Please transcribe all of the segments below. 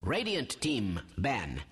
Radiant team ban.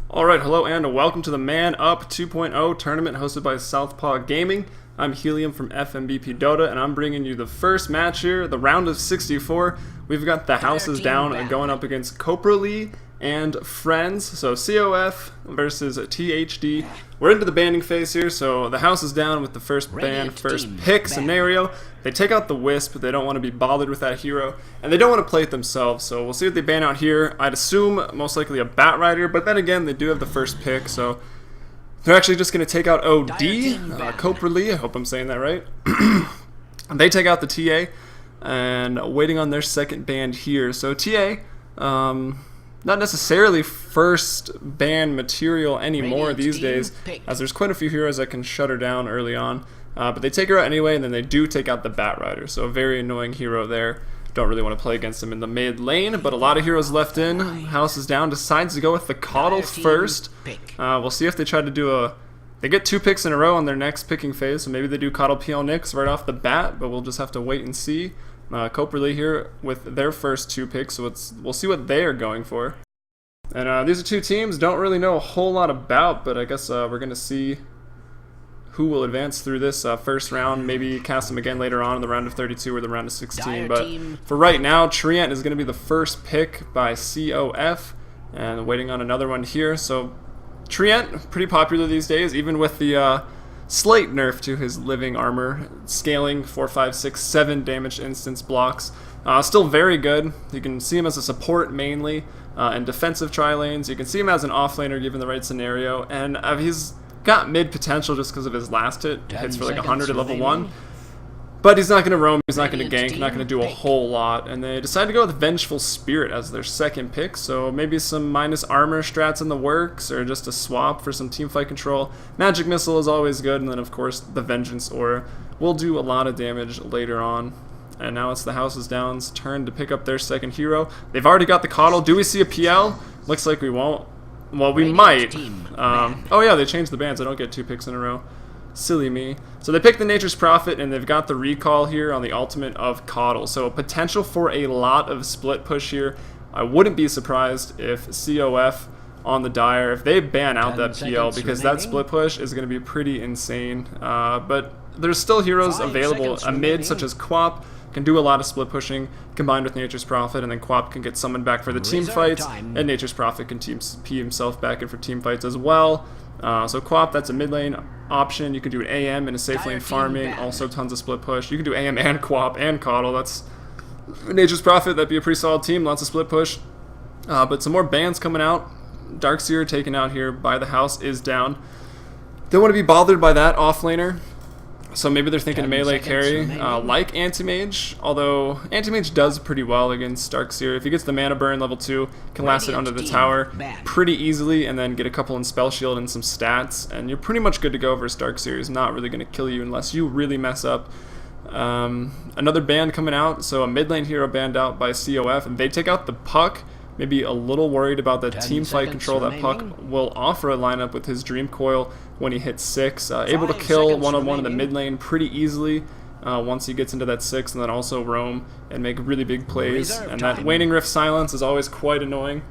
Alright, hello and welcome to the Man Up 2.0 tournament hosted by Southpaw Gaming. I'm Helium from FMBP Dota, and I'm bringing you the first match here, the round of 64. We've got the houses down going up against Coprolit and friends, so COF versus THD. We're into the banning phase here, so the house is down with the first ban, first pick scenario. They take out the Wisp, but they don't want to be bothered with that hero, and they don't want to play it themselves, so we'll see what they ban out here. I'd assume most likely a Bat Rider, but then again, they do have the first pick, so they're actually just going to take out OD, Coprolit, I hope I'm saying that right. They take out the TA, and waiting on their second ban here. So TA, not necessarily first ban material anymore these days, as there's quite a few heroes that can shut her down early on. But they take her out anyway, and then they do take out the Bat Rider, so a very annoying hero there. Don't really want to play against him in the mid lane, but a lot of heroes left in. House is down, decides to go with the Coddle first. We'll see if they try to do they get 2 picks in a row on their next picking phase, so maybe they do Coddle PL Nyx right off the bat, but we'll just have to wait and see. Coprolit here with their first 2 picks, so we'll see what they are going for. And these are 2 teams don't really know a whole lot about, but I guess we're going to see who will advance through this first round, maybe cast them again later on in the round of 32 or the round of 16. But for right now, Treant is going to be the first pick by COF, and waiting on another one here. So Treant, pretty popular these days, even with the slight nerf to his living armor, scaling 4, 5, 6, 7 damage instance blocks. Still very good. You can see him as a support mainly, and defensive tri-lanes. You can see him as an offlaner given the right scenario, and he's got mid potential just because of his last hit. Hits for like 100 at level 1. But he's not going to roam, he's not going to gank, not going to do a whole lot. And they decide to go with Vengeful Spirit as their second pick, so maybe some minus armor strats in the works, or just a swap for some teamfight control. Magic Missile is always good, and then of course the Vengeance Aura will do a lot of damage later on. And now it's the House's Down's turn to pick up their second hero. They've already got the Coddle. Do we see a PL? Looks like we won't. Well, we might. Oh yeah, they changed the bans. I don't get 2 picks in a row. Silly me. So they picked the Nature's Prophet, and they've got the recall here on the ultimate of Coddle. So potential for a lot of split push here. I wouldn't be surprised if COF on the Dire, if they ban out that PL, because that split push is going to be pretty insane. But there's still heroes available. A mid such as Quap can do a lot of split pushing combined with Nature's Prophet, and then Quap can get summoned back for the team fights, and Nature's Prophet can TP himself back in for team fights as well. So Quap, that's a mid lane option. You can do an AM in a safe lane farming, also tons of split push. You can do AM and Quap and Coddle. That's Nature's Prophet, that'd be a pretty solid team, lots of split push. But some more bans coming out. Darkseer taken out here by the house is down. Don't want to be bothered by that offlaner. So maybe they're thinking melee carry, like Anti-Mage, although Anti-Mage does pretty well against Darkseer. If he gets the mana burn level 2, can last it under the tower pretty easily, and then get a couple in Spell Shield and some stats, and you're pretty much good to go versus Darkseer. He's not really going to kill you unless you really mess up. Another ban coming out, so a mid lane hero banned out by COF, and they take out the Puck. Maybe a little worried about the team fight control that Puck will offer a lineup with his Dream Coil when he hits 6. Able to kill one-on-one in the mid lane pretty easily once he gets into that 6, and then also roam and make really big plays. And that Waning Rift silence is always quite annoying.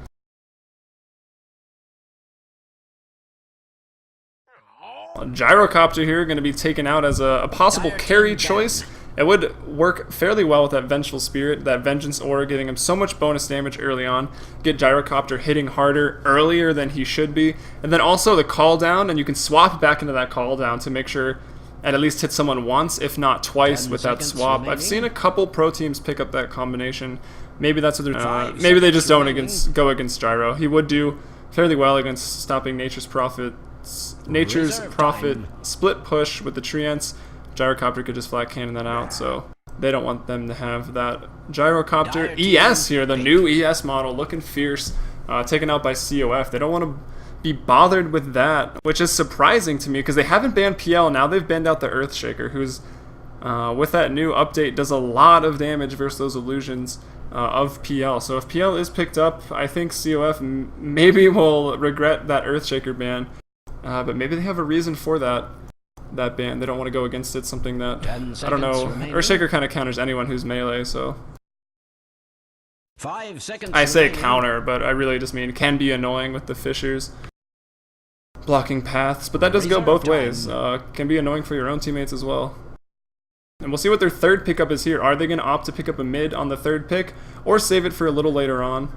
Gyrocopter here going to be taken out as a possible carry choice. It would work fairly well with that Vengeful Spirit, that Vengeance Aura, giving him so much bonus damage early on. Get Gyrocopter hitting harder earlier than he should be. And then also the call down, and you can swap back into that call down to make sure at least hit someone once, if not twice, with that swap. I've seen a couple pro teams pick up that combination. Maybe that's what they're maybe they just don't go against Gyro. He would do fairly well against stopping Nature's Prophet split push with the Treants. Gyrocopter could just flat cannon that out, so they don't want them to have that. Gyrocopter ES here, the new ES model, looking fierce, taken out by COF. They don't want to be bothered with that, which is surprising to me because they haven't banned PL. Now they've banned out the Earthshaker, who's with that new update does a lot of damage versus those illusions of PL. So if PL is picked up, I think COF maybe will regret that Earthshaker ban, but maybe they have a reason for that ban. They don't want to go against it, something that, I don't know, Earthshaker kind of counters anyone who's melee, so 5 seconds. I say remaining. counter, but I really just mean can be annoying with the Fishers blocking paths. But that does go both ways. Can be annoying for your own teammates as well. And we'll see what their third pickup is here. Are they going to opt to pick up a mid on the third pick or save it for a little later on?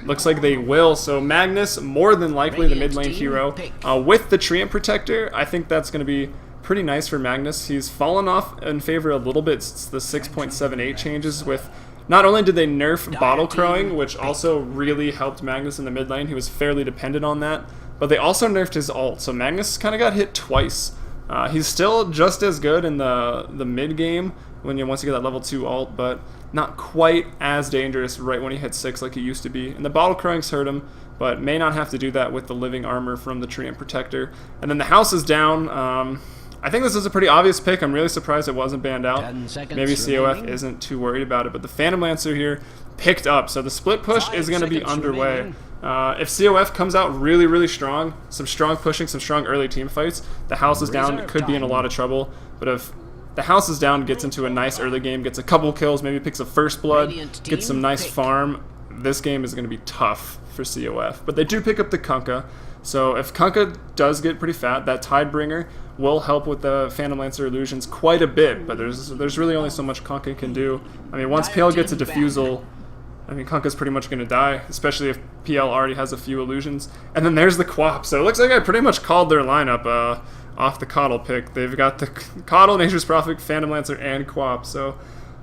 Looks like they will. So Magnus, more than likely the mid lane hero. With the Treant Protector, I think that's going to be pretty nice for Magnus. He's fallen off in favor a little bit since the 6.78 changes with... Not only did they nerf Bottle Crowing, which also really helped Magnus in the mid lane. He was fairly dependent on that. But they also nerfed his ult. So Magnus kind of got hit twice. He's still just as good in the mid game once you get that level 2 ult, but not quite as dangerous right when he hits 6 like he used to be. And the Bottle Crowings hurt him, but may not have to do that with the living armor from the Treant Protector. And then the house is down. I think this is a pretty obvious pick. I'm really surprised it wasn't banned out. Maybe COF isn't too worried about it, but the Phantom Lancer here picked up. So the split push is going to be underway. If COF comes out really, really strong, some strong pushing, some strong early team fights, the house is down, could be in a lot of trouble. But if the house is down, gets into a nice early game, gets a couple kills, maybe picks a first blood, gets some nice farm, this game is going to be tough for COF. But they do pick up the Kunkka. So if Kunkka does get pretty fat, that Tidebringer will help with the Phantom Lancer illusions quite a bit, but there's really only so much Kunkka can do. I mean, once PL gets a defusal, I mean, Kunkka's pretty much going to die, especially if PL already has a few illusions. And then there's the Quap, so it looks like I pretty much called their lineup off the Coddle pick. They've got the Coddle, Nature's Prophet, Phantom Lancer, and Quap, so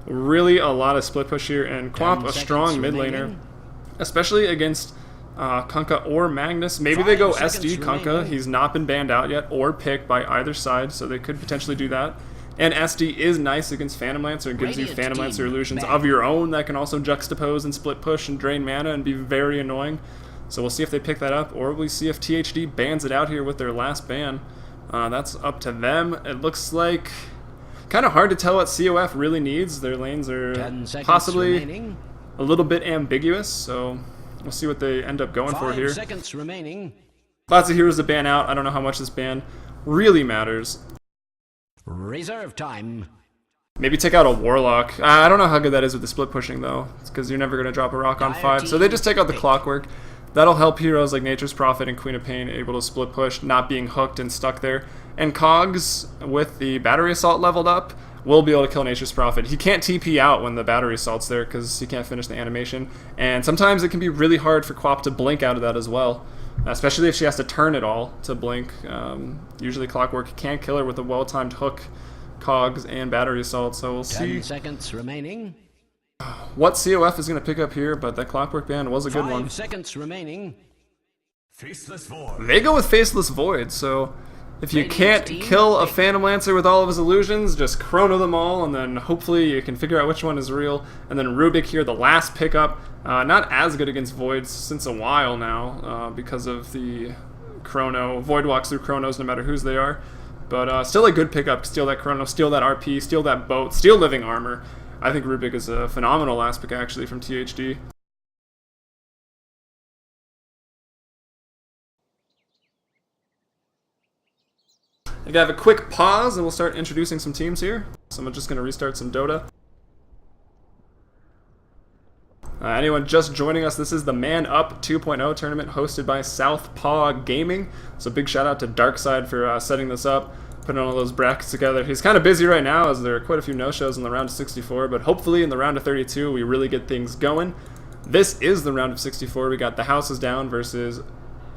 really a lot of split push here, and Quap a strong mid laner, especially against Kunkka or Magnus. Maybe they go SD Kunkka. He's not been banned out yet or picked by either side, so they could potentially do that. And SD is nice against Phantom Lancer. It gives you Phantom Lancer illusions of your own that can also juxtapose and split push and drain mana and be very annoying. So we'll see if they pick that up, or we'll see if THD bans it out here with their last ban. That's up to them. It looks like kind of hard to tell what COF really needs. Their lanes are possibly a little bit ambiguous, so we'll see what they end up going for here. 5 seconds remaining. Lots of heroes to ban out. I don't know how much this ban really matters. Reserve time. Maybe take out a Warlock. I don't know how good that is with the split pushing, though. It's because you're never going to drop a rock on 5. So they just take out the Clockwork. That'll help heroes like Nature's Prophet and Queen of Pain able to split push, not being hooked and stuck there. And Cogs, with the Battery Assault leveled up, will be able to kill Nature's Prophet. He can't TP out when the Battery Assault's there because he can't finish the animation. And sometimes it can be really hard for Quap to blink out of that as well, especially if she has to turn it all to blink. Usually Clockwork can't kill her with a well-timed hook, Cogs, and Battery Assault, so we'll see 10 seconds remaining. what COF is going to pick up here, but that Clockwork ban was a good one. 5 seconds remaining. Faceless Void. They go with Faceless Void, so if you can't kill a Phantom Lancer with all of his illusions, just chrono them all, and then hopefully you can figure out which one is real. And then Rubik here, the last pickup, not as good against Voids since a while now, because of the chrono. Void walks through chronos no matter whose they are. But still a good pickup. Steal that chrono, steal that RP, steal that boat, steal living armor. I think Rubik is a phenomenal last pick actually from THD. I gotta have a quick pause and we'll start introducing some teams here. So I'm just gonna restart some Dota. Anyone just joining us, this is the Man Up 2.0 tournament hosted by Southpaw Gaming. So big shout out to Darkside for setting this up, putting all those brackets together. He's kind of busy right now as there are quite a few no-shows in the round of 64, but hopefully in the round of 32 we really get things going. This is the round of 64. We got the Houses Down versus,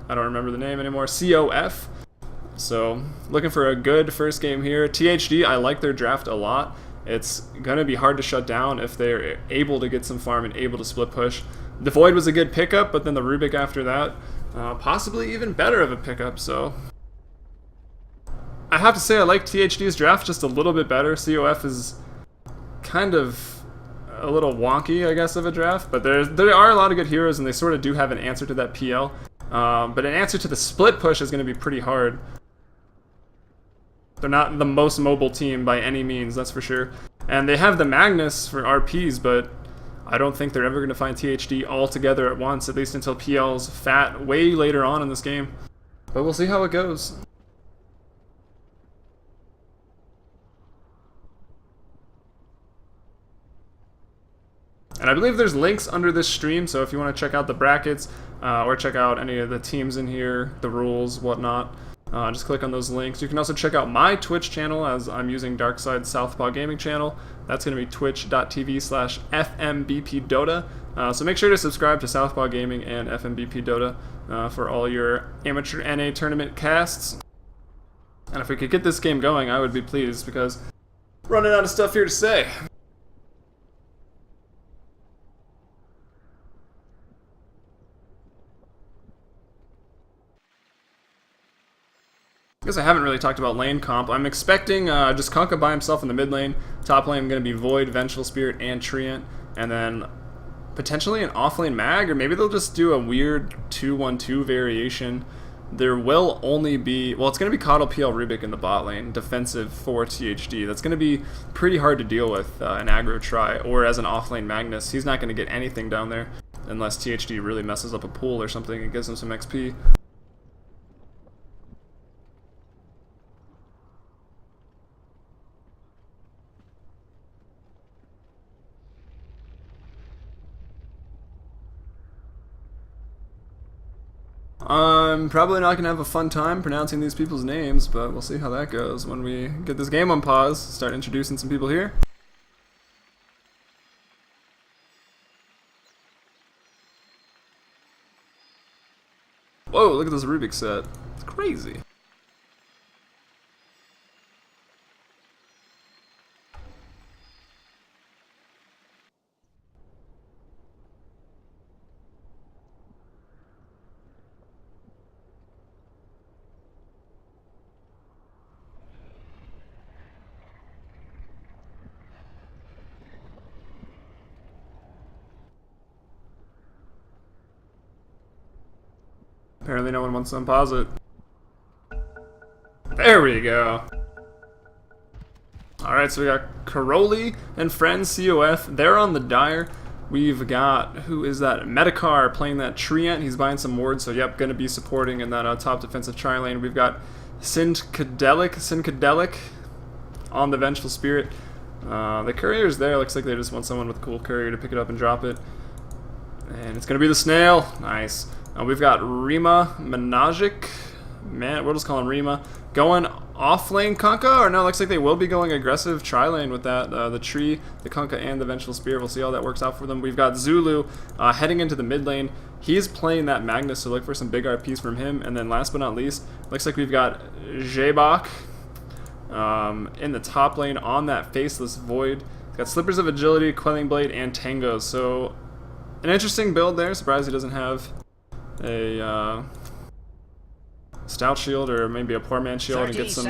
I don't remember the name anymore, COF. So looking for a good first game here. THD, I like their draft a lot. It's going to be hard to shut down if they're able to get some farm and able to split push. The Void was a good pickup, but then the Rubik after that, possibly even better of a pickup. So I have to say I like THD's draft just a little bit better. COF is kind of a little wonky, I guess, of a draft, but there are a lot of good heroes and they sort of do have an answer to that PL. But an answer to the split push is going to be pretty hard. They're not the most mobile team by any means, that's for sure. And they have the Magnus for RPs, but I don't think they're ever going to find THD all together at once, at least until PL's fat way later on in this game. But we'll see how it goes. And I believe there's links under this stream, so if you want to check out the brackets or check out any of the teams in here, the rules, whatnot, just click on those links. You can also check out my Twitch channel, as I'm using Darkside Southpaw Gaming channel. That's going to be twitch.tv/FMBP Dota. So make sure to subscribe to Southpaw Gaming and FMBP Dota for all your amateur NA tournament casts. And if we could get this game going, I would be pleased, because running out of stuff here to say. I guess I haven't really talked about lane comp. I'm expecting just Kunkka by himself in the mid lane. Top lane going to be Void, Vengeful Spirit, and Treant. And then potentially an off-lane mag, or maybe they'll just do a weird 2-1-2 variation. There will only be, well, it's going to be Coddle, PL, Rubik in the bot lane, defensive for THD. That's going to be pretty hard to deal with an aggro try, or as an off-lane Magnus. He's not going to get anything down there unless THD really messes up a pool or something and gives him some XP. I'm probably not going to have a fun time pronouncing these people's names, but we'll see how that goes when we get this game on pause, start introducing some people here. Whoa, look at this Rubik set. It's crazy. Apparently no one wants to unpause it. There we go. Alright, so we got Coprolit and friends, COF. They're on the Dire. We've got, who is that? Medicar playing that Treant. He's buying some wards, so yep, going to be supporting in that top defensive tri-lane. We've got Syncadelic on the Vengeful Spirit. The courier's there. Looks like they just want someone with a cool courier to pick it up and drop it. And it's going to be the Snail. Nice. We've got Rima Managic. Man, we'll just call him Rima. Going off lane Kunkka, or no, looks like they will be going aggressive tri-lane with that. The tree, the Kunkka, and the Vengeful Spirit. We'll see how that works out for them. We've got Zulu heading into the mid lane. He's playing that Magnus, so look for some big RPs from him. And then last but not least, looks like we've got Jabok in the top lane on that Faceless Void. He's got Slippers of Agility, Quelling Blade, and Tangos. So an interesting build there. Surprised he doesn't have a stout shield or maybe a poor man shield and get some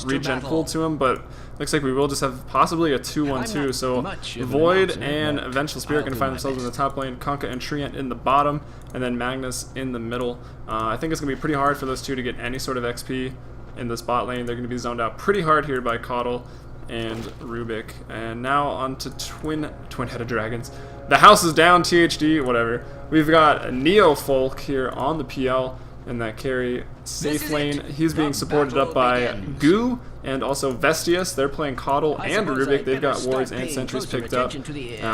regen pulled to him, but looks like we will just have possibly a 2-1-2. So Void and Vengeful Spirit going to find themselves in the top lane, Kunkka and Treant in the bottom, and then Magnus in the middle. I think it's going to be pretty hard for those two to get any sort of XP in this bot lane. They're going to be zoned out pretty hard here by Coddle and Rubik. And now on to twin-headed dragons. The house is down, THD, whatever. We've got Neofolk here on the PL in that carry safe lane. He's being supported up by Goo and also Vestius. They're playing Coddle and Rubik. They've got wards and sentries picked up.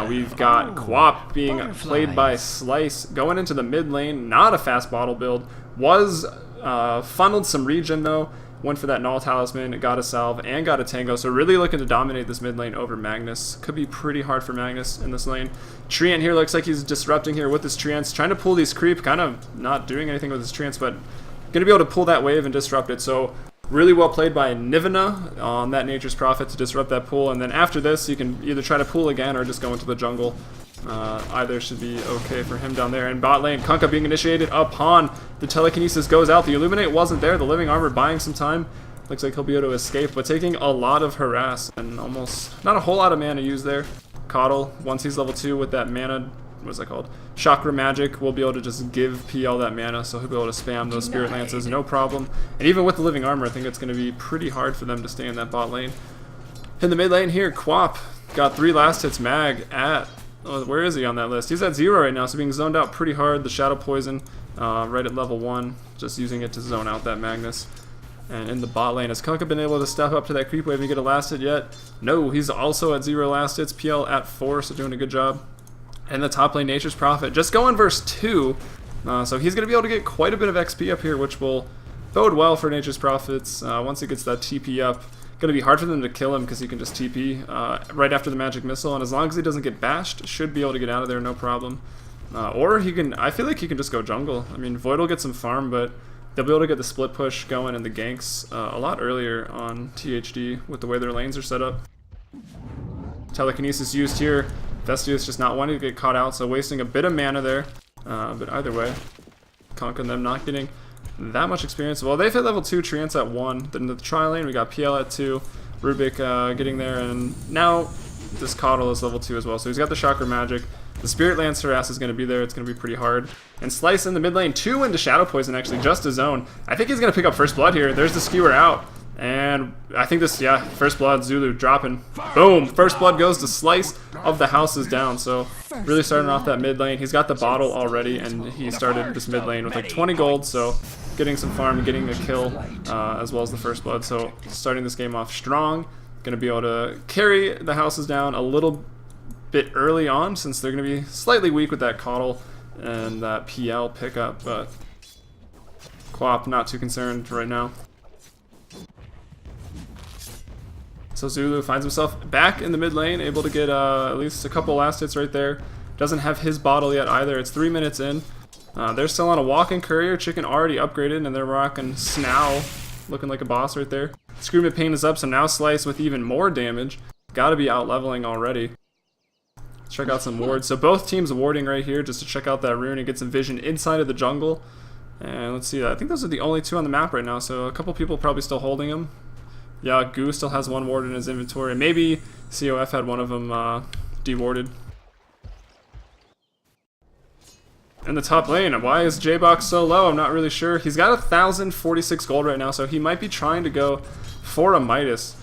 We've got Quap being played by Slice going into the mid lane. Not a fast bottle build. Was funneled some regen though. Went for that Null Talisman, got a Salve, and got a Tango. So really looking to dominate this mid lane over Magnus. Could be pretty hard for Magnus in this lane. Treant here looks like he's disrupting here with his Treants. Trying to pull these creep, kind of not doing anything with his Treants, but going to be able to pull that wave and disrupt it. So really well played by Nivena on that Nature's Prophet to disrupt that pool. And then after this, you can either try to pull again or just go into the jungle. Either should be okay for him down there. And bot lane, Kunkka being initiated upon the telekinesis goes out. The Illuminate wasn't there. The Living Armor buying some time. Looks like he'll be able to escape, but taking a lot of harass and almost not a whole lot of mana used there. Coddle, once he's level 2 with that mana, what's that called? Chakra Magic, will be able to just give PL that mana, so he'll be able to spam those Spirit Lances, no problem. And even with the Living Armor, I think it's going to be pretty hard for them to stay in that bot lane. In the mid lane here, Quap got 3 last hits mag at... Oh, where is he on that list? He's at 0 right now, so being zoned out pretty hard. The Shadow Poison right at level 1, just using it to zone out that Magnus. And in the bot lane, has Kunkka been able to step up to that creep wave and get a last hit yet? No, he's also at 0 last hits. PL at 4, so doing a good job. And the top lane, Nature's Prophet, just going verse 2. So he's going to be able to get quite a bit of XP up here, which will bode well for Nature's Prophets. Once he gets that TP up, going to be hard for them to kill him because he can just TP right after the magic missile. And as long as he doesn't get bashed, should be able to get out of there, no problem. Or he can, I feel like he can just go jungle. I mean, Void will get some farm, but they'll be able to get the split push going and the ganks a lot earlier on THD with the way their lanes are set up. Telekinesis used here. Vestius just not wanting to get caught out, so wasting a bit of mana there. But either way, Conk and them not getting that much experience. Well, they've hit level 2, Treants at 1. Then the tri lane, we got PL at 2. Rubik getting there, and now this Coddle is level 2 as well. So he's got the Chakra Magic. The Spirit Lance Harass is going to be there. It's going to be pretty hard. And Slice in the mid lane, 2 into Shadow Poison, actually, just his own. I think he's going to pick up First Blood here. There's the Skewer out. And I think this, yeah, First Blood, Zulu dropping. Boom! First Blood goes to Slice of the House is down. So really starting off that mid lane. He's got the bottle already, and he started this mid lane with like 20 gold. So getting some farm, getting a kill, as well as the First Blood. So starting this game off strong. Going to be able to carry the Houses down a little bit early on, since they're going to be slightly weak with that Coddle and that PL pickup, but Quap not too concerned right now. So Zulu finds himself back in the mid lane, able to get at least a couple last hits right there. Doesn't have his bottle yet either. It's 3 minutes in. They're still on a walking courier. Chicken already upgraded, and they're rocking Snow, looking like a boss right there. Scream of Pain is up, so now Slice with even more damage. Gotta be out leveling already. Let's check out some wards. So both teams warding right here just to check out that rune and get some vision inside of the jungle. And let's see, I think those are the only 2 on the map right now, so a couple people probably still holding them. Yeah, Goo still has 1 ward in his inventory, and maybe COF had one of them dewarded. In the top lane, why is J-Box so low? I'm not really sure. He's got 1,046 gold right now, so he might be trying to go for a Midas.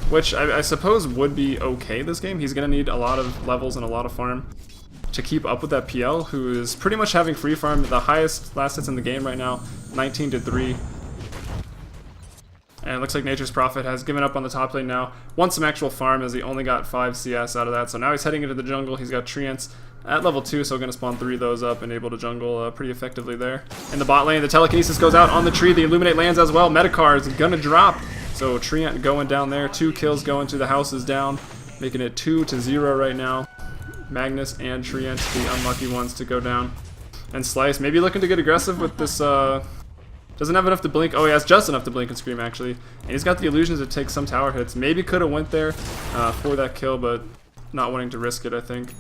Which I suppose would be okay this game. He's going to need a lot of levels and a lot of farm to keep up with that PL, who is pretty much having free farm. The highest last hits in the game right now, 19 to 3. And it looks like Nature's Prophet has given up on the top lane now. Wants some actual farm, as he only got 5 CS out of that. So now he's heading into the jungle. He's got Treants at level 2, so going to spawn 3 of those up and able to jungle pretty effectively there. In the bot lane, the Telekinesis goes out on the tree. The Illuminate lands as well. Metacar is going to drop. So Treant going down there. 2 kills going to the Houses down, making it 2-0 right now. Magnus and Treant, the unlucky ones to go down. And Slice maybe looking to get aggressive with this... doesn't have enough to blink. Oh, he has just enough to blink and scream, actually. And he's got the illusions to take some tower hits. Maybe could have went there for that kill, but not wanting to risk it, I think.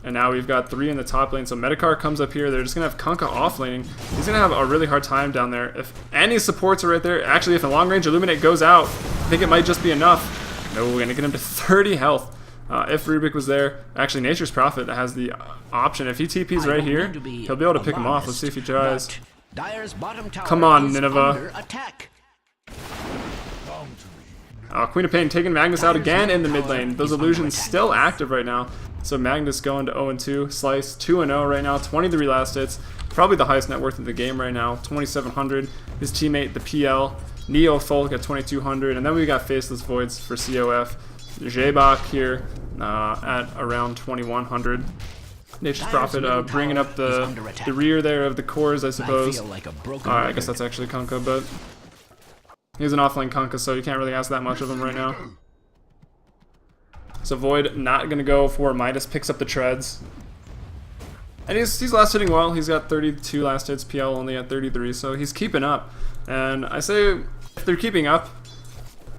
And now we've got 3 in the top lane. So Metacar comes up here. They're just going to have Kunkka off laning. He's going to have a really hard time down there. If any supports are right there, actually, if a long range Illuminate goes out, I think it might just be enough. No, we're going to get him to 30 health. If Rubik was there, actually Nature's Prophet has the option. If he TP's right here, he'll be able to pick him off. Let's see if he tries. Come on, Nineveh. Queen of Pain taking Magnus out again in the mid lane. Those illusions still active right now. So Magnus going to 0-2. Slice 2-0 right now. 23 last hits. Probably the highest net worth in the game right now. 2,700. His teammate, the PL. Neo Folk at 2,200. And then we got Faceless Voids for COF. Jebak here at around 2,100. Nature's Prophet bringing up the rear there of the cores, I suppose. I guess that's actually Kunkka, but he's an offlane Kunkka, so you can't really ask that much of him right now. So Void not going to go for Midas, picks up the treads. And he's last hitting well. He's got 32 last hits, PL only at 33, so he's keeping up. And I say, if they're keeping up,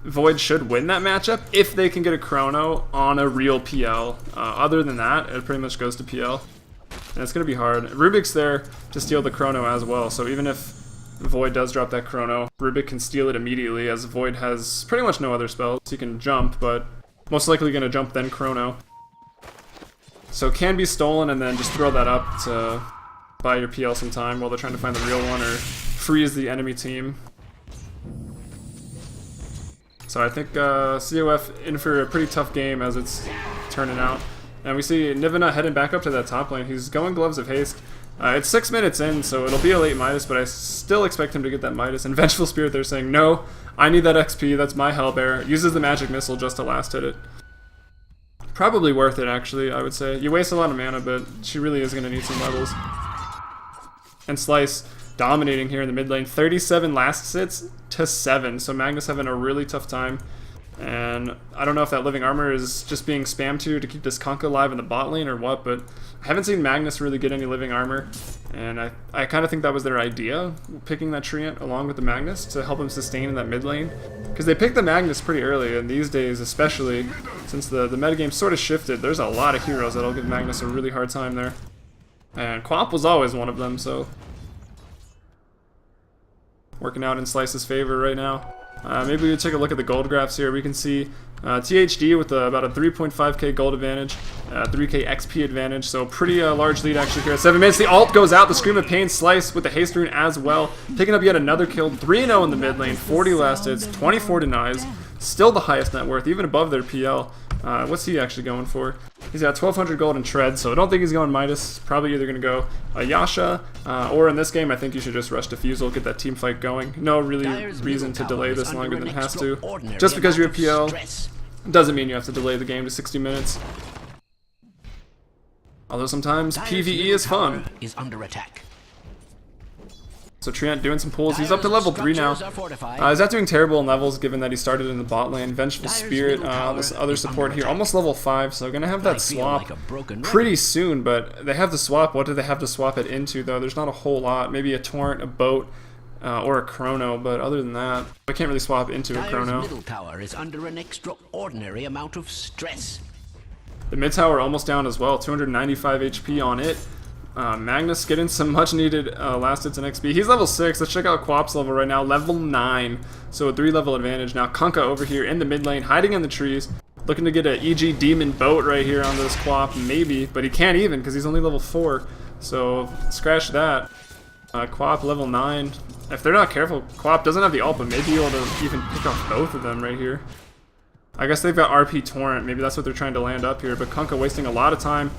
Void should win that matchup if they can get a chrono on a real PL. Other than that, it pretty much goes to PL. And it's going to be hard. Rubik's there to steal the chrono as well, so even if Void does drop that chrono, Rubik can steal it immediately, as Void has pretty much no other spells. He can jump, but most likely going to jump then chrono. So it can be stolen and then just throw that up to buy your PL some time while they're trying to find the real one or freeze the enemy team. So I think COF in for a pretty tough game as it's turning out. And we see Nivena heading back up to that top lane. He's going Gloves of Haste. It's 6 minutes in, so it'll be a late Midas, but I still expect him to get that Midas. And Vengeful Spirit, they're saying, no, I need that XP, that's my Hellbearer. Uses the Magic Missile just to last hit it. Probably worth it, actually, I would say. You waste a lot of mana, but she really is going to need some levels. And Slice dominating here in the mid lane. 37 last sits to 7, so Magnus having a really tough time. And I don't know if that living armor is just being spammed to keep this Kunkka alive in the bot lane or what, but I haven't seen Magnus really get any living armor. And I kind of think that was their idea, picking that Treant along with the Magnus to help him sustain in that mid lane. Because they picked the Magnus pretty early, and these days especially, since the metagame sort of shifted, there's a lot of heroes that'll give Magnus a really hard time there. And Quap was always one of them, so... working out in Slice's favor right now. Maybe we take a look at the gold graphs here. We can see THD with about a 3.5k gold advantage, 3k XP advantage, so pretty large lead actually here at 7 minutes. The ult goes out, the Scream of Pain, Slice with the haste rune as well, picking up yet another kill, 3-0 in the mid lane, 40 last hits, 24 denies, still the highest net worth, even above their PL. What's he actually going for? He's got 1200 gold in tread, so I don't think he's going Midas. Probably either going to go Yasha, or in this game, I think you should just rush Diffusal, get that team fight going. No really reason to delay this longer than it has to. Just because you're a PL doesn't mean you have to delay the game to 60 minutes. Although sometimes PvE is fun. Is under attack. So Treant doing some pulls. He's up to level 3 now. He's not doing terrible in levels given that he started in the bot lane. Vengeful Spirit, this other support here, almost level 5, so gonna have that swap pretty soon, but they have the swap. What do they have to swap it into though? There's not a whole lot. Maybe a Torrent, a Boat, or a Chrono, but other than that, I can't really swap into a Chrono. Middle tower is under an extraordinary amount of stress. The mid tower almost down as well, 295 HP on it. Magnus getting some much needed last hits and XP. He's level 6. Let's check out Quap's level right now, level 9. So a 3-level advantage. Now Kunkka over here in the mid lane, hiding in the trees. Looking to get an EG Demon Boat right here on this Quap, maybe. But he can't even because he's only level 4. So scratch that. Quap level 9. If they're not careful, Quap doesn't have the ult, but maybe able to even pick off both of them right here. I guess they've got RP Torrent. Maybe that's what they're trying to land up here. But Kunkka wasting a lot of time.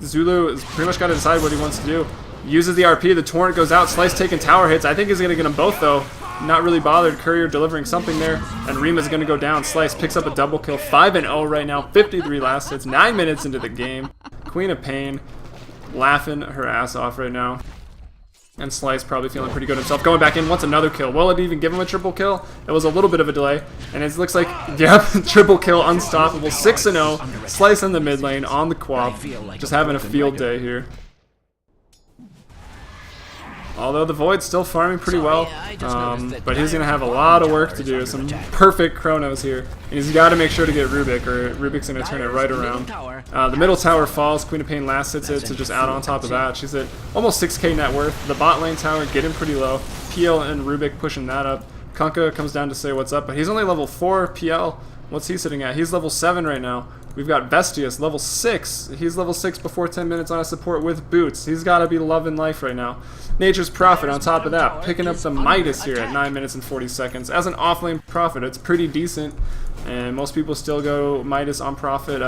Zulu has pretty much got to decide what he wants to do. Uses the RP, the Torrent goes out, Slice taking tower hits. I think he's going to get them both though. Not really bothered. Courier delivering something there. And Rima's going to go down. Slice picks up a double kill. 5-0 right now. 53 last hits. 9 minutes into the game. Queen of Pain laughing her ass off right now. And Slice probably feeling pretty good himself. Going back in, wants another kill. Will it even give him a triple kill? It was a little bit of a delay. And it looks like, yep, triple kill, unstoppable. 6-0. Slice in the mid lane on the Quap. Just having a field day here. Although the Void's still farming pretty well, but he's going to have a lot of work to do. Some perfect Chronos here. And he's got to make sure to get Rubik, or Rubik's going to turn it right around. The middle tower falls. Queen of Pain last hits it to just add on top of that. She's at almost 6k net worth. The bot lane tower getting pretty low. PL and Rubik pushing that up. Kunkka comes down to say what's up, but he's only level 4 PL. What's he sitting at? He's level 7 right now. We've got Vestius, level 6. He's level 6 before 10 minutes on a support with boots. He's got to be loving life right now. Nature's Prophet on top of that, picking up the Midas here at 9 minutes and 40 seconds. As an offlane Prophet, it's pretty decent. And most people still go Midas on Prophet,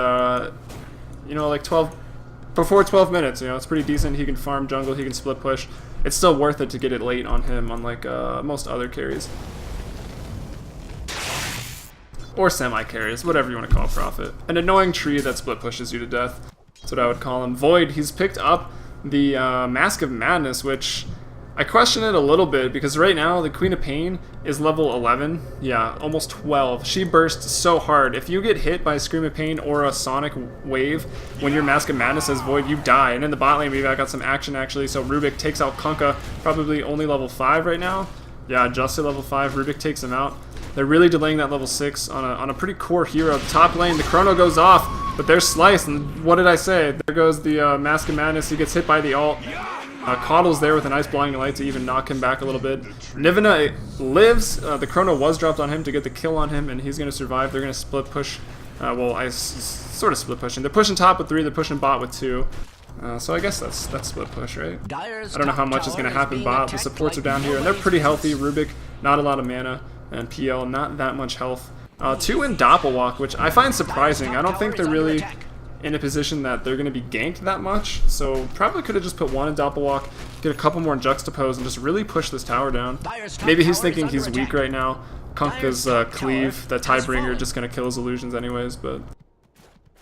you know, like before 12 minutes. You know, it's pretty decent. He can farm jungle, he can split push. It's still worth it to get it late on him, unlike most other carries. Or semi-carries, whatever you want to call Prophet. An annoying tree that split pushes you to death. That's what I would call him. Void, he's picked up the Mask of Madness, which I question it a little bit, because right now the Queen of Pain is level 11. Yeah, almost 12. She bursts so hard. If you get hit by a Scream of Pain or a Sonic Wave when your Mask of Madness is Void, you die. And in the bot lane, we've got some action actually. So Rubik takes out Kunkka, probably only level 5 right now. Yeah, just at level 5, Rubik takes him out. They're really delaying that level 6 on a pretty core hero. Top lane, the Chrono goes off, but there's Slice, and what did I say? There goes the Mask of Madness. He gets hit by the ult. Coddle's there with a nice Blinding Light to even knock him back a little bit. Nivana lives. The Chrono was dropped on him to get the kill on him, and he's going to survive. They're going to split push. Sort of split pushing. They're pushing top with 3, they're pushing bot with 2. So I guess that's split push, right? I don't know how much is going to happen bot. The supports are down here, and they're pretty healthy. Rubik, not a lot of mana. And PL, not that much health. 2 in Doppelwalk, which I find surprising. I don't think they're really in a position that they're going to be ganked that much. So probably could have just put 1 in Doppelwalk, get a couple more in Juxtapose, and just really push this tower down. Maybe he's thinking he's weak right now. Kunkka's Cleave, that Tidebringer, just going to kill his illusions anyways, but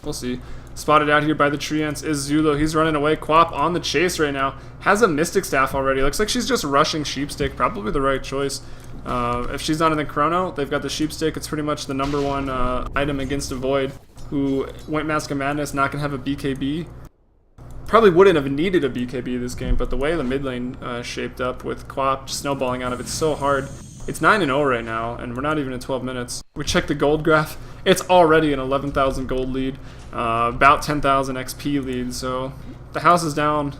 We'll see. Spotted out here by the tree ants is Zulo. He's running away. Quap on the chase right now. Has a Mystic Staff already. Looks like she's just rushing Sheepstick. Probably the right choice. If she's not in the Chrono, they've got the Sheepstick. It's pretty much the #1 item against a Void, who went Mask of Madness, not going to have a BKB. Probably wouldn't have needed a BKB this game, but the way the mid lane shaped up with Quap snowballing out of it so hard. It's 9-0 right now, and we're not even at 12 minutes. We check the gold graph. It's already an 11,000 gold lead, about 10,000 XP lead, so the house is down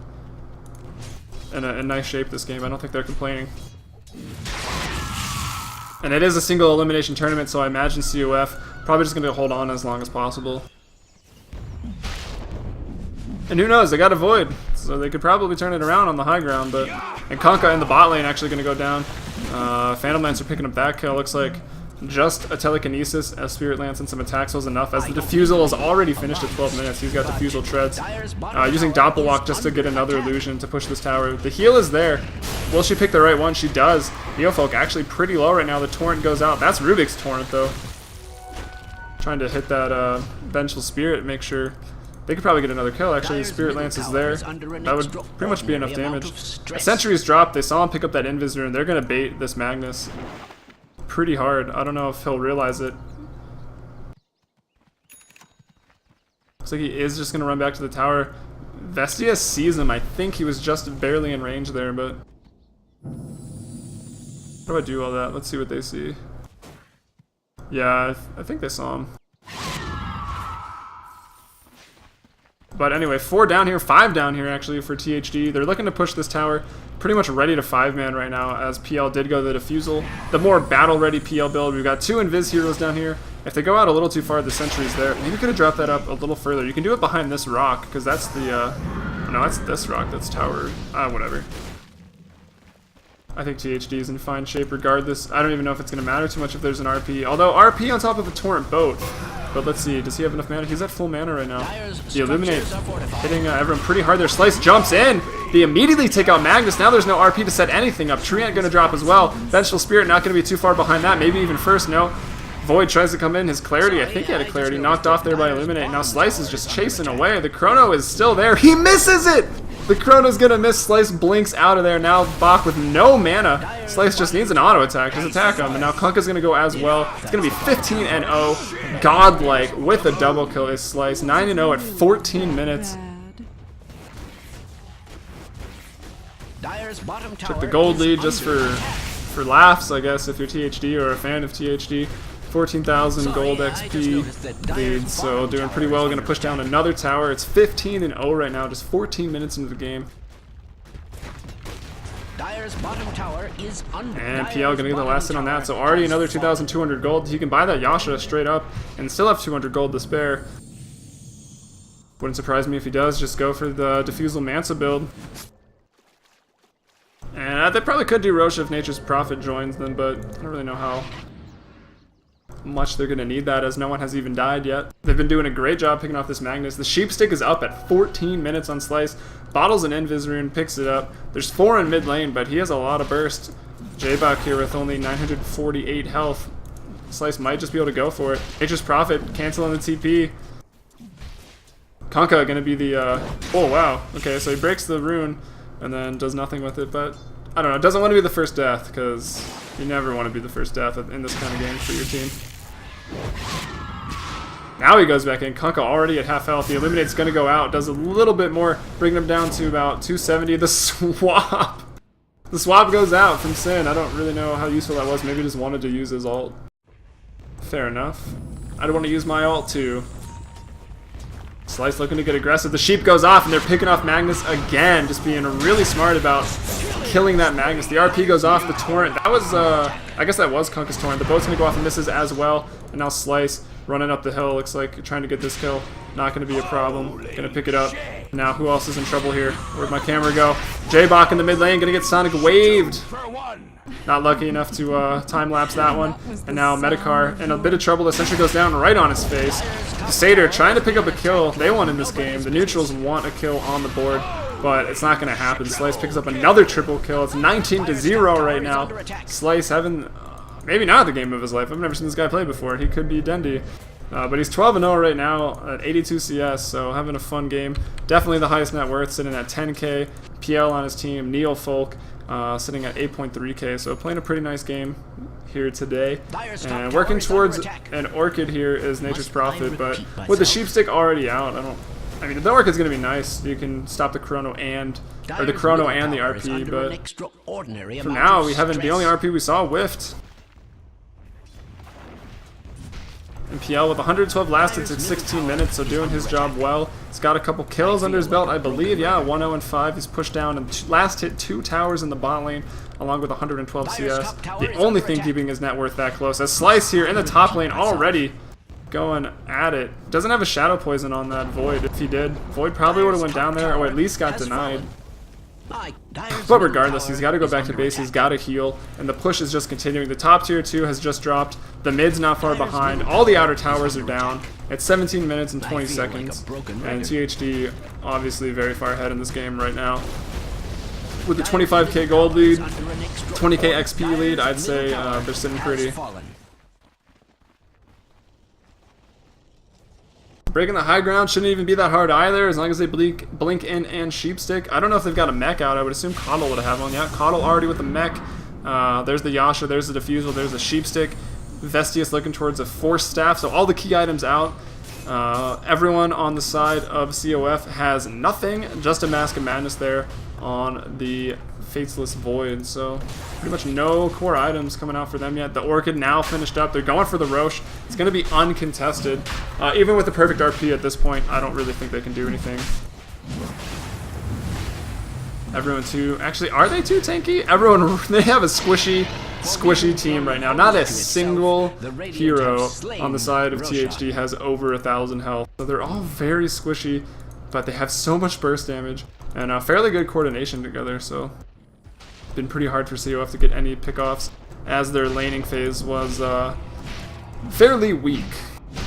in a nice shape this game. I don't think they're complaining. And it is a single elimination tournament, so I imagine COF probably just going to hold on as long as possible. And who knows, they got a Void, so they could probably turn it around on the high ground, but... And Conka in the bot lane actually going to go down. Phantom Lance are picking up that kill. Looks like just a Telekinesis, a Spirit Lance, and some attacks was enough, as the Diffusal is already finished at 12 minutes. He's got Diffusal Treads. Using Doppelwalk just to get another illusion to push this tower. The heal is there. Will she pick the right one? She does. Neofolk actually pretty low right now. The Torrent goes out. That's Rubik's Torrent, though. Trying to hit that Vengeful Spirit, make sure... They could probably get another kill, actually. Spirit Lance is there. That would pretty much be enough damage. A Sentry's dropped. They saw him pick up that Invis Rune. They're going to bait this Magnus pretty hard. I don't know if he'll realize it. Looks like he is just going to run back to the tower. Vestia sees him. I think he was just barely in range there, but... How do I do all that? Let's see what they see. Yeah, I think they saw him. But anyway, 4 down here, 5 down here actually for THD. They're looking to push this tower. Pretty much ready to 5-man right now, as PL did go the Diffusal. The more battle-ready PL build. We've got 2 Invis heroes down here. If they go out a little too far, the Sentry's there. Maybe could have dropped that up a little further. You can do it behind this rock, because that's the, no, that's this rock. That's tower, whatever. I think THD is in fine shape regardless. I don't even know if it's going to matter too much if there's an RP. Although, RP on top of a Torrent boat. But let's see, does he have enough mana? He's at full mana right now. The Illuminate hitting everyone pretty hard there. Slice jumps in. They immediately take out Magnus. Now there's no RP to set anything up. Treant going to drop as well. Vengeful Spirit not going to be too far behind that. Maybe even first, no. Void tries to come in. His Clarity, I think he had a Clarity, knocked off there by Illuminate. Now Slice is just chasing away. The Chrono is still there. He misses it! The Chrono's gonna miss. Slice blinks out of there. Now Bach with no mana. Slice just needs an auto attack. Just attack him. And now Klunka's gonna go as well. It's gonna be 15-0. Godlike with a double kill is Slice. 9-0 at 14 minutes. Took the gold lead just for laughs, I guess, if you're THD or a fan of THD. 14,000 gold XP lead, so doing pretty well. Going to push down another tower. It's 15-0 right now, just 14 minutes into the game. And PL going to get the last hit on that, so already another 2,200 gold. He can buy that Yasha straight up and still have 200 gold to spare. Wouldn't surprise me if he does. Just go for the Diffusal Mansa build. And they probably could do Rosh if Nature's Prophet joins them, but I don't really know how much they're going to need that, as no one has even died yet. They've been doing a great job picking off this Magnus. The Sheepstick is up at 14 minutes on Slice. Bottles an Invis Rune, picks it up. There's 4 in mid lane, but he has a lot of burst. J-Bach here with only 948 health. Slice might just be able to go for it. Nature's Prophet, canceling the TP. Conka gonna be the, oh wow. Okay, so he breaks the rune and then does nothing with it, but I don't know. Doesn't want to be the first death, because you never want to be the first death in this kind of game for your team. Now he goes back in. Kunkka already at half health. The Illuminate's going to go out. Does a little bit more, bringing him down to about 270. The swap! The swap goes out from Sin. I don't really know how useful that was. Maybe he just wanted to use his ult. Fair enough. I don't want to use my ult too. Slice looking to get aggressive. The sheep goes off, and they're picking off Magnus again. Just being really smart about killing that Magnus. The RP goes off the Torrent. That was, I guess that was Kunkka's Torrent. The boat's going to go off and misses as well. And now Slice running up the hill. Looks like trying to get this kill. Not going to be a problem. Going to pick it up. Now, who else is in trouble here? Where'd my camera go? J-Bach in the mid lane. Going to get Sonic waved. Not lucky enough to time-lapse that one. And now Medicar in a bit of trouble. The sentry goes down right on his face. Satyr trying to pick up a kill. They won in this game. The neutrals want a kill on the board, but it's not going to happen. Slice picks up another triple kill. It's 19-0 right now. Slice having maybe not the game of his life. I've never seen this guy play before. He could be Dendi. But he's 12-0 right now at 82 CS, so having a fun game. Definitely the highest net worth, sitting at 10K. PL on his team, Neo Folk, sitting at 8.3K, so playing a pretty nice game here today. And working towards an Orchid here is Nature's Prophet, but with the Sheepstick already out, I mean, the Orchid's going to be nice. You can stop the Chrono and the RP, but for now, the only RP we saw whiffed. And PL with 112 last hits at 16 minutes, so doing his job well. He's got a couple kills under his belt, I believe. Yeah, 1-0-5. He's pushed down and last hit 2 towers in the bot lane, along with 112 CS. The only thing keeping his net worth that close. As Slice here in the top lane already going at it. Doesn't have a Shadow Poison on that Void. If he did, Void probably would have went down there, or at least got denied. But regardless, he's got to go back to base, he's got to heal, and the push is just continuing. The top tier 2 has just dropped, the mid's not far behind, all the outer towers are down. It's 17 minutes and 20 seconds, and THD obviously very far ahead in this game right now. With the 25k gold lead, 20k XP lead, I'd say they're sitting pretty. Breaking the high ground shouldn't even be that hard either, as long as they blink in and Sheepstick. I don't know if they've got a mech out. I would assume Coddle would have one. Yeah, Coddle already with the mech. There's the Yasha, there's the Diffusal, there's the Sheepstick. Vestius looking towards a Force Staff, so all the key items out. Everyone on the side of COF has nothing, just a Mask of Madness there on the Faceless Void, so pretty much no core items coming out for them yet. The Orchid now finished up. They're going for the Roche. It's going to be uncontested. Even with the perfect RP at this point, I don't really think they can do anything. Everyone too. Actually, are they too tanky? Everyone, they have a squishy team right now. Not a single hero on the side of THD has over 1,000 health. So they're all very squishy, but they have so much burst damage and fairly good coordination together, so it's been pretty hard for COF to get any pickoffs, as their laning phase was fairly weak,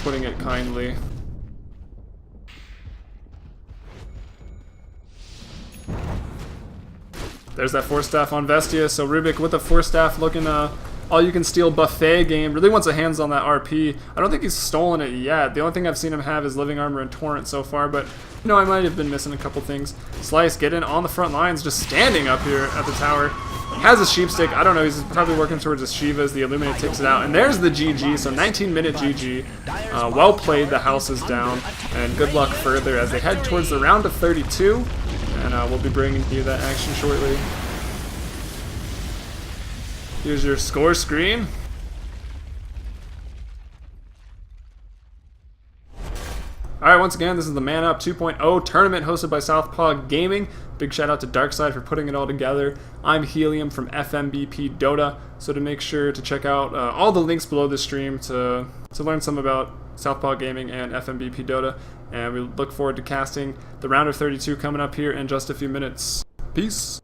putting it kindly. There's that Force Staff on Vestia, so Rubik with the Force Staff looking all-you-can-steal buffet game. Really wants a hands on that RP. I don't think he's stolen it yet. The only thing I've seen him have is Living Armor and Torrent so far, but you know, I might have been missing a couple things. Slice getting on the front lines, just standing up here at the tower. He has a Sheepstick. I don't know, he's probably working towards his Shiva as the Illuminate takes it out. And there's the GG, so 19-minute GG. Well played, the house is down, and good luck further as they head towards the round of 32. And we'll be bringing you that action shortly. Here's your score screen. Alright, once again, this is the Man Up 2.0 tournament hosted by Southpaw Gaming. Big shout out to Darkside for putting it all together. I'm Helium from FMBP Dota, so to make sure to check out all the links below the stream to learn some about Southpaw Gaming and FMBP Dota. And we look forward to casting the round of 32 coming up here in just a few minutes. Peace!